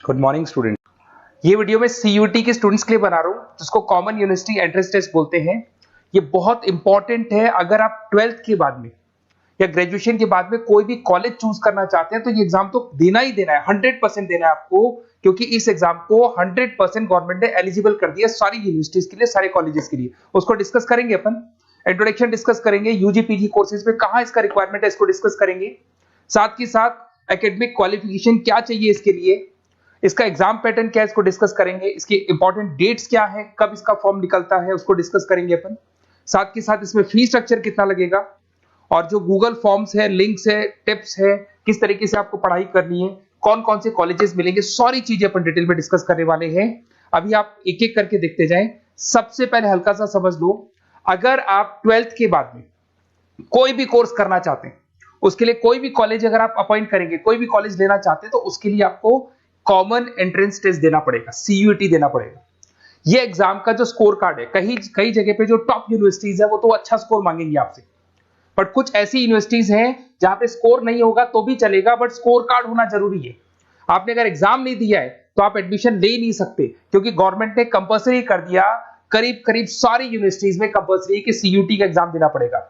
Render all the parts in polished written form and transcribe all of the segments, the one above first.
Good morning student. ये video मैं CUT के स्टूडेंट्स के लिए बना रहा हूँ, जिसको कॉमन यूनिवर्सिटी एंट्रेंस टेस्ट बोलते हैं। ये बहुत इंपॉर्टेंट है। अगर आप 12th के बाद में या ग्रेजुएशन के बाद में कोई भी कॉलेज चूज करना चाहते हैं तो ये एग्जाम तो देना ही देना है, 100% देना है आपको, क्योंकि इस एग्जाम को 100% गवर्नमेंट ने एलिजिबल कर दिया सारी यूनिवर्सिटीज के लिए, सारे कॉलेजेस के लिए। उसको डिस्कस करेंगे अपन, इंट्रोडक्शन डिस्कस करेंगे, यूजी पीजी कोर्सेज में कहाँ इसका रिक्वायरमेंट है इसको डिस्कस करेंगे। साथ ही साथ एकेडमिक क्वालिफिकेशन क्या चाहिए इसके लिए, इसका एग्जाम पैटर्न क्या है इसको डिस्कस करेंगे, इसके इंपॉर्टेंट डेट्स क्या है, कब इसका फॉर्म निकलता है उसको डिस्कस करेंगे अपन। साथ के साथ इसमें फी स्ट्रक्चर कितना लगेगा और जो गूगल फॉर्म्स है, लिंक्स है, टिप्स है, किस तरीके से आपको पढ़ाई करनी है, कौन कौन से कॉलेजेस मिलेंगे, सारी चीजें अपन डिटेल में डिस्कस करने वाले हैं। अभी आप एक एक करके देखते जाएं। सबसे पहले हल्का सा समझ लो, अगर आप 12th के बाद में कोई भी कोर्स करना चाहते हैं, उसके लिए कोई भी कॉलेज अगर आप अपॉइंट करेंगे, कोई भी कॉलेज लेना चाहते हैं, तो उसके लिए आपको कॉमन एंट्रेंस टेस्ट देना पड़ेगा, सीयूटी देना पड़ेगा। ये एग्जाम का जो स्कोर कार्ड है, कई जगह पे जो टॉप यूनिवर्सिटीज है वो तो अच्छा स्कोर मांगेंगे आपसे, बट कुछ ऐसी यूनिवर्सिटीज हैं जहां पे स्कोर नहीं होगा तो भी चलेगा, बट स्कोर कार्ड होना जरूरी है। आपने अगर एग्जाम नहीं दिया है तो आप एडमिशन ले नहीं सकते, क्योंकि गवर्नमेंट ने कंपल्सरी कर दिया, करीब करीब सारी यूनिवर्सिटीज में कंपल्सरी कि सीयूटी का एग्जाम देना पड़ेगा।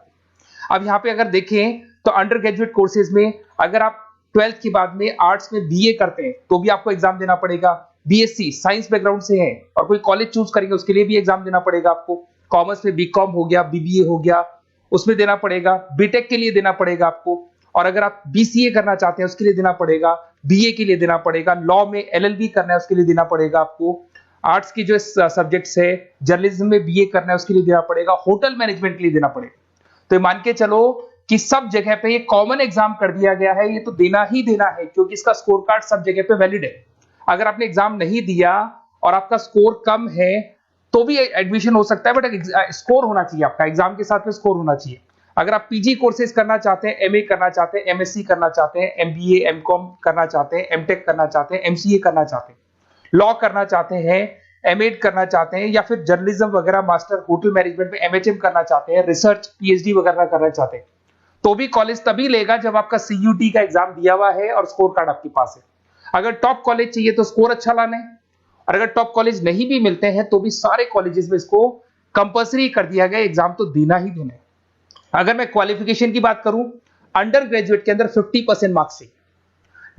अब यहां पे अगर देखें तो अंडर ग्रेजुएट कोर्सेज में अगर आप 12th के बाद में आर्ट्स में बीए करते हैं तो भी आपको एग्जाम देना पड़ेगा। बीएससी साइंस बैकग्राउंड से है और कोई कॉलेज चूज करेंगे उसके लिए भी एग्जाम देना पड़ेगा आपको। कॉमर्स में बीकॉम हो गया, बीबीए हो गया, उसमें देना पड़ेगा। बीटेक के लिए देना पड़ेगा आपको, और अगर आप बीसीए करना चाहते हैं उसके लिए देना पड़ेगा, बीए के लिए देना पड़ेगा, लॉ में एलएलबी करना है उसके लिए देना पड़ेगा आपको। आर्ट्स की जो सब्जेक्ट्स है, जर्नलिज्म में बीए करना है उसके लिए देना पड़ेगा, होटल मैनेजमेंट के लिए देना पड़ेगा। तो मान के चलो कि सब जगह पे ये कॉमन एग्जाम कर दिया गया है, ये तो देना ही देना है, क्योंकि इसका स्कोर कार्ड सब जगह पे वैलिड है। अगर आपने एग्जाम नहीं दिया और आपका स्कोर कम है तो भी एडमिशन हो सकता है, बट स्कोर होना चाहिए आपका, एग्जाम के साथ में स्कोर होना चाहिए। अगर आप पीजी कोर्सेज करना चाहते हैं, एमए करना चाहते हैं, एमएससी करना चाहते हैं, एमबीए एमकॉम करना चाहते हैं, एमटेक करना चाहते हैं, एमसीए करना चाहते हैं, लॉ करना चाहते हैं, एमएड करना चाहते हैं, या फिर जर्नलिज्म वगैरह, मास्टर होटल मैनेजमेंट में एमएचएम करना चाहते हैं, रिसर्च पीएचडी वगैरह करना चाहते हैं, तो भी कॉलेज तभी लेगा जब आपका सीयूटी का एग्जाम दिया हुआ है और स्कोर कार्ड आपके पास है। अगर टॉप कॉलेज चाहिए तो स्कोर अच्छा लाना है, और अगर टॉप कॉलेज नहीं भी मिलते हैं तो भी सारे कॉलेजेस में इसको कंपल्सरी कर दिया गया, एग्जाम तो देना ही देना है। अगर मैं क्वालिफिकेशन की बात करूं, अंडर ग्रेजुएट के अंदर 50% मार्क्स चाहिए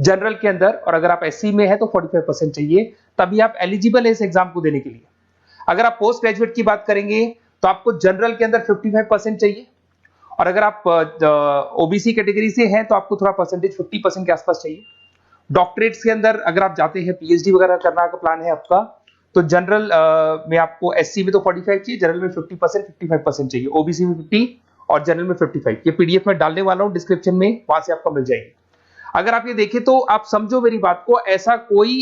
जनरल के अंदर, और अगर आप एससी में है तो 45% चाहिए, तभी आप एलिजिबल है इस एग्जाम को देने के लिए। अगर आप पोस्ट ग्रेजुएट की बात करेंगे तो आपको जनरल के अंदर 55% चाहिए, और अगर आप ओबीसी कैटेगरी से हैं तो आपको थोड़ा परसेंटेज 50% के आसपास चाहिए। डॉक्टरेट्स के अंदर अगर आप जाते हैं, पीएचडी वगैरह करना का प्लान है आपका, तो जनरल में आपको एससी में तो 45 चाहिए, जनरल में 50%, 55% चाहिए, ओबीसी में 50 और जनरल में 55। ये पीडीएफ में डालने वाला हूं डिस्क्रिप्शन में, वहां से आपको मिल जाएगी। अगर आप ये देखें तो आप समझो मेरी बात को, ऐसा कोई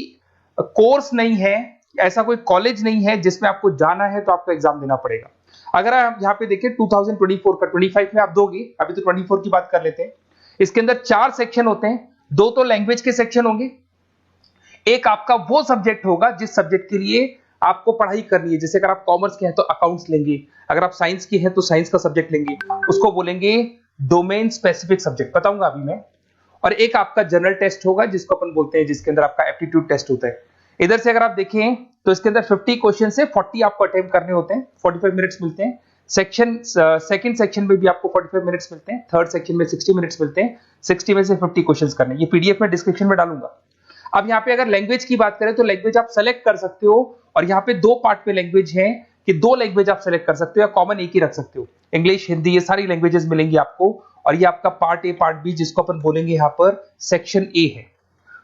कोर्स नहीं है, ऐसा कोई कॉलेज नहीं है जिसमें आपको जाना है तो आपको एग्जाम देना पड़ेगा। अगर आप यहाँ पे देखें 2024 का, 25 में आप दोगे, अभी तो 24 की बात कर लेते हैं। इसके अंदर 4 सेक्शन होते हैं, 2 तो लैंग्वेज के सेक्शन होंगे, एक आपका वो सब्जेक्ट होगा जिस सब्जेक्ट के लिए आपको पढ़ाई करनी है। जैसे अगर आप कॉमर्स के हैं तो अकाउंट्स लेंगे, अगर आप साइंस के हैं तो साइंस का सब्जेक्ट लेंगे, उसको बोलेंगे डोमेन स्पेसिफिक सब्जेक्ट, बताऊंगा अभी मैं। और एक आपका जनरल टेस्ट होगा जिसको अपन बोलते हैं, जिसके अंदर आपका एप्टीट्यूड टेस्ट होता है। इधर से अगर आप देखें तो इसके अंदर 50 क्वेश्चन से 40 आपको अटेम्प्ट करने होते हैं, 45 मिनट्स मिलते हैं। सेकंड सेक्शन में भी आपको 45 मिनट्स मिलते हैं, थर्ड सेक्शन में 60 मिनट्स मिलते हैं, 60 में से 50 क्वेश्चंस करने। ये पीडीएफ में डिस्क्रिप्शन में डालूंगा। अब यहाँ पे अगर लैंग्वेज की बात करें तो लैंग्वेज आप सेलेक्ट कर सकते हो, और यहाँ पे 2 पार्ट में लैंग्वेज है कि 2 लैंग्वेज आप सेलेक्ट कर सकते हो, या कॉमन एक ही रख सकते हो। इंग्लिश, हिंदी, ये सारी लैंग्वेजेस मिलेंगी आपको, और ये आपका पार्ट ए पार्ट बी, जिसको अपन बोलेंगे यहाँ पर सेक्शन ए है।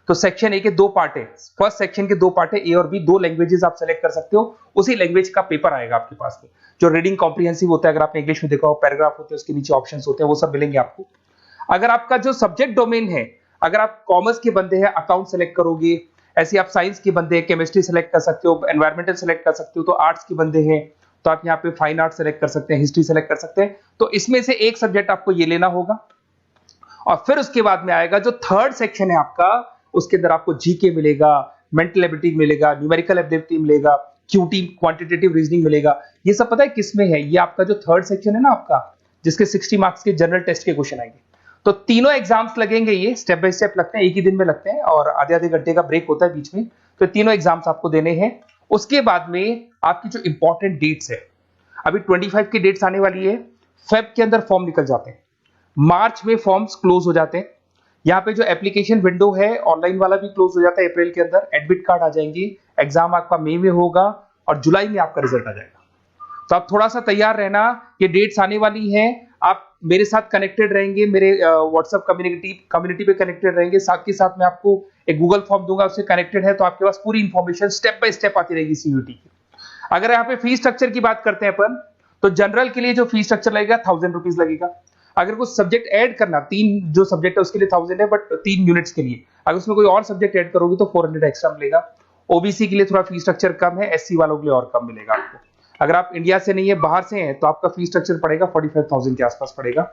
तो सेक्शन ए के 2 पार्ट है, फर्स्ट सेक्शन के 2 पार्ट है, ए और बी, 2 लैंग्वेजेस आप सेलेक्ट कर सकते हो। उसी लैंग्वेज का पेपर आएगा आपके पास में, जो रीडिंग कॉम्प्रिहेंसिव होता है, अगर आपने इंग्लिश में देखा हो, पैराग्राफ होते हैं, उसके नीचे ऑप्शंस होते हैं, वो सब मिलेंगे आपको। अगर आपका जो सब्जेक्ट डोमेन है, अगर आप कॉमर्स के बंदे हैं अकाउंट सेलेक्ट करोगे, ऐसे आप साइंस के बंदे हैं केमिस्ट्री सेलेक्ट कर सकते हो, एनवायरमेंटल सेलेक्ट कर सकते हो, तो आर्ट्स के बंदे हैं तो आप यहाँ पे फाइन आर्ट सेलेक्ट कर सकते हैं, हिस्ट्री सेलेक्ट कर सकते हैं। तो इसमें से एक सब्जेक्ट आपको ये लेना होगा, और फिर उसके बाद में आएगा जो थर्ड सेक्शन है आपका, उसके अंदर आपको जीके मिलेगा, मेंटल एबिलिटी मिलेगा, न्यूमेरिकल एबिलिटी मिलेगा, क्यूटी क्वांटिटेटिव रीजनिंग मिलेगा। ये सब पता है किसमें है? ये आपका जो थर्ड सेक्शन है ना आपका, जिसके 60 मार्क्स के जनरल टेस्ट के क्वेश्चन आएंगे, तो तीनों एग्जाम्स लगेंगे, ये स्टेप बाय स्टेप लगते हैं, एक ही दिन में लगते हैं और आधे आधे घंटे का ब्रेक होता है बीच में। तो तीनों एग्जाम्स आपको देने हैं। उसके बाद में आपकी जो इंपॉर्टेंट डेट्स है, अभी 25 की डेट्स आने वाली है, फेब के अंदर फॉर्म निकल जाते हैं, मार्च में फॉर्म्स क्लोज हो जाते हैं। यहाँ पे जो एप्लीकेशन विंडो है ऑनलाइन वाला भी क्लोज हो जाता है अप्रैल के अंदर, एडमिट कार्ड आ जाएंगे, एग्जाम आपका मई में होगा और जुलाई में आपका रिजल्ट आ जाएगा। तो आप थोड़ा सा तैयार रहना, ये डेट्स आने वाली हैं, आप मेरे साथ कनेक्टेड रहेंगे, मेरे व्हाट्सएप कम्युनिटी पे कनेक्टेड रहेंगे, साथ के साथ मैं आपको एक गूगल फॉर्म दूंगा, उससे कनेक्टेड है तो आपके पास पूरी इंफॉर्मेशन स्टेप बाय स्टेप आती रहेगी सीयूटी की। अगर यहाँ पे फीस स्ट्रक्चर की बात करते हैं अपन, तो जनरल के लिए जो फीस स्ट्रक्चर लगेगा 1000 रुपीज लगेगा। अगर कुछ सब्जेक्ट ऐड करना, 3 जो सब्जेक्ट है उसके लिए 1000 है, बट 3 यूनिट्स के लिए अगर उसमें कोई और सब्जेक्ट ऐड करोगे तो 400 एक्स्ट्रा मिलेगा। ओबीसी के लिए थोड़ा फीस स्ट्रक्चर कम है, एससी वालों के लिए और कम मिलेगा आपको। अगर आप इंडिया से नहीं है, बाहर से हैं, तो आपका फीस स्ट्रक्चर पड़ेगा 45,000 के आसपास पड़ेगा।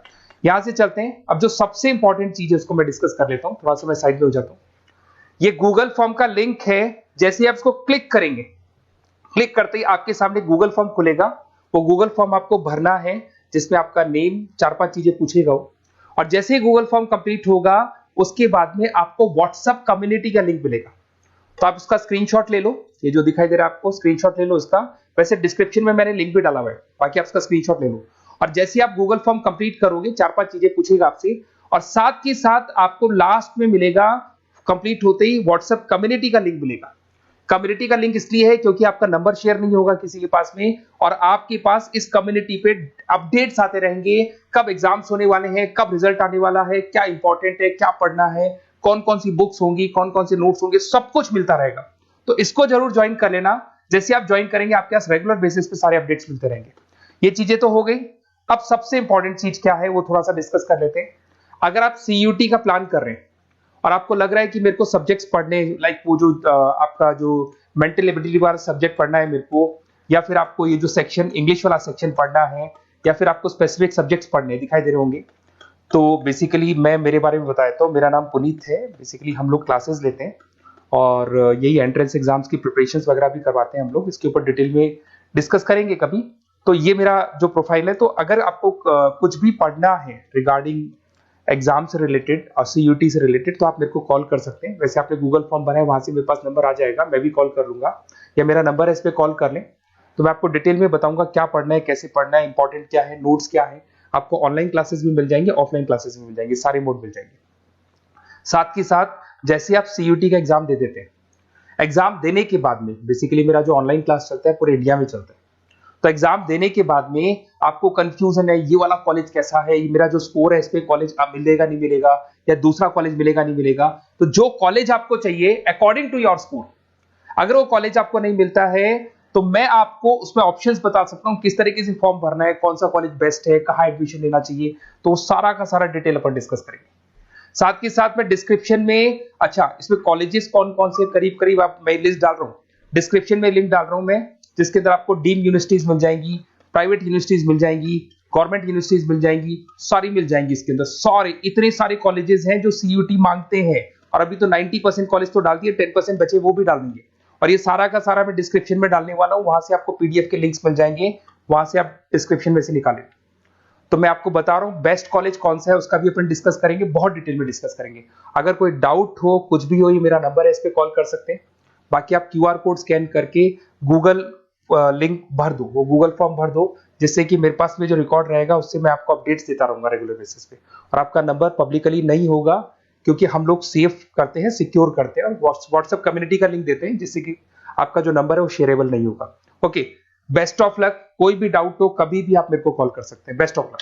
यहां से चलते हैं, अब जो सबसे इंपॉर्टेंट चीज है उसको मैं डिस्कस कर लेता हूं, थोड़ा सा मैं साइड में हो जाता हूं। ये गूगल फॉर्म का लिंक है, जैसे आप इसको क्लिक करेंगे, क्लिक करते ही आपके सामने गूगल फॉर्म खुलेगा। वो गूगल फॉर्म आपको भरना है, जिसमें आपका नेम, 4-5 चीजें पूछेगा वो। और जैसे ही गूगल फॉर्म कंप्लीट होगा, उसके बाद में आपको व्हाट्सएप कम्युनिटी का लिंक मिलेगा। तो आप इसका स्क्रीनशॉट ले लो, ये जो दिखाई दे रहा है आपको, स्क्रीनशॉट ले लो इसका। वैसे डिस्क्रिप्शन में मैंने लिंक भी डाला हुआ है, बाकी आप इसका स्क्रीनशॉट ले लो। और जैसे ही आप गूगल फॉर्म कंप्लीट करोगे, 4-5 चीजें पूछेगा आपसे, और साथ के साथ आपको लास्ट में मिलेगा, कंप्लीट होते ही व्हाट्सएप कम्युनिटी का लिंक मिलेगा। कम्युनिटी का लिंक इसलिए है क्योंकि आपका नंबर शेयर नहीं होगा किसी के पास में, और आपके पास इस कम्युनिटी पे अपडेट्स आते रहेंगे, कब एग्जाम्स होने वाले हैं, कब रिजल्ट आने वाला है, क्या इंपॉर्टेंट है, क्या पढ़ना है, कौन कौन सी बुक्स होंगी, कौन कौन से नोट्स होंगे, सब कुछ मिलता रहेगा। तो इसको जरूर ज्वाइन कर लेना। जैसे आप ज्वाइन करेंगे, आपके पास रेगुलर बेसिस पे सारे अपडेट्स मिलते रहेंगे। ये चीजें तो हो गई। अब सबसे इंपॉर्टेंट चीज क्या है वो थोड़ा सा डिस्कस कर लेते हैं। अगर आप सीयूटी का प्लान कर रहे हैं और आपको लग रहा है कि मेरे को सब्जेक्ट्स पढ़ने, लाइक वो जो आपका जो मेंटल एबिलिटी वाला सब्जेक्ट पढ़ना है मेरे को, या फिर आपको ये जो सेक्शन इंग्लिश वाला सेक्शन पढ़ना है, या फिर आपको स्पेसिफिक सब्जेक्ट्स पढ़ने दिखाई दे रहे होंगे, तो बेसिकली मैं मेरे बारे में बताया तो मेरा नाम पुनीत है। बेसिकली हम लोग क्लासेस लेते हैं और यही एंट्रेंस एग्जाम्स की प्रिपरेशंस वगैरह भी करवाते हैं हम लोग। इसके ऊपर डिटेल में डिस्कस करेंगे कभी। तो ये मेरा जो प्रोफाइल है। तो अगर आपको कुछ भी पढ़ना है रिगार्डिंग एग्जाम से रिलेटेड और सीयूटी से रिलेटेड, तो आप मेरे को कॉल कर सकते हैं। वैसे आपने गूगल फॉर्म भरा है, वहां से मेरे पास नंबर आ जाएगा, मैं भी कॉल कर लूंगा, या मेरा नंबर है, इस पर कॉल कर लें। तो मैं आपको डिटेल में बताऊंगा क्या पढ़ना है, कैसे पढ़ना है, इंपॉर्टेंट क्या है, नोट्स क्या है। आपको ऑनलाइन क्लासेस भी मिल जाएंगे, ऑफलाइन क्लासेस भी मिल जाएंगे, सारे मोड मिल जाएंगे। साथ के साथ जैसे आप सीयूटी का एग्जाम दे देते हैं, एग्जाम देने के बाद में बेसिकली मेरा जो ऑनलाइन क्लास चलता है पूरे इंडिया में चलता है। तो एग्जाम देने के बाद में आपको कंफ्यूजन है, ये वाला कॉलेज कैसा है, ये मेरा जो स्कोर है इस पे कॉलेज मिलेगा नहीं मिलेगा, या दूसरा कॉलेज मिलेगा नहीं मिलेगा। तो जो कॉलेज आपको चाहिए अकॉर्डिंग टू योर स्कोर, अगर वो कॉलेज आपको नहीं मिलता है तो मैं आपको उसमें ऑप्शंस बता सकता हूं, किस तरीके से फॉर्म भरना है, कौन सा कॉलेज बेस्ट है, कहाँ एडमिशन लेना चाहिए। तो सारा का सारा डिटेल अपन डिस्कस करेंगे। साथ के साथ में डिस्क्रिप्शन में, अच्छा इसमें कॉलेजेस कौन कौन से करीब करीब आप, मैं लिस्ट डाल रहा हूँ, डिस्क्रिप्शन में लिंक डाल रहा हूं मैं, जिसके अंदर आपको डीम्ड यूनिवर्सिटीज मिल जाएंगी, प्राइवेट यूनिवर्सिटीज मिल जाएंगी, गवर्नमेंट यूनिवर्सिटीज मिल जाएंगी, सारी मिल जाएंगी इसके अंदर। सारे इतने सारे कॉलेजेस हैं जो सीयूटी मांगते हैं, और अभी तो 90% कॉलेज तो डाल दिए, 10% बचे वो भी डाल देंगे। और ये सारा का सारा मैं डिस्क्रिप्शन में डालने वाला हूं, वहां से आपको पीडीएफ के लिंक्स मिल जाएंगे, वहां से आप डिस्क्रिप्शन में से निकालें। तो मैं आपको बता रहा हूं बेस्ट कॉलेज कौन सा है, उसका भी अपन डिस्कस करेंगे, बहुत डिटेल में डिस्कस करेंगे। अगर कोई डाउट हो, कुछ भी हो, ये मेरा नंबर है, इस पे कॉल कर सकते हैं। बाकी आप क्यूआर कोड स्कैन करके गूगल लिंक भर दो, वो गूगल फॉर्म भर दो, जिससे कि मेरे पास में जो रिकॉर्ड रहेगा उससे मैं आपको अपडेट्स देता रहूंगा रेगुलर बेसिस पे। और आपका नंबर पब्लिकली नहीं होगा, क्योंकि हम लोग सेफ करते हैं, सिक्योर करते हैं, और व्हाट्सएप कम्युनिटी का लिंक देते हैं, जिससे कि आपका जो नंबर है वो शेयरेबल नहीं होगा। Okay, best of luck. कोई भी डाउट हो कभी भी आप मेरे को कॉल कर सकते हैं। Best of luck.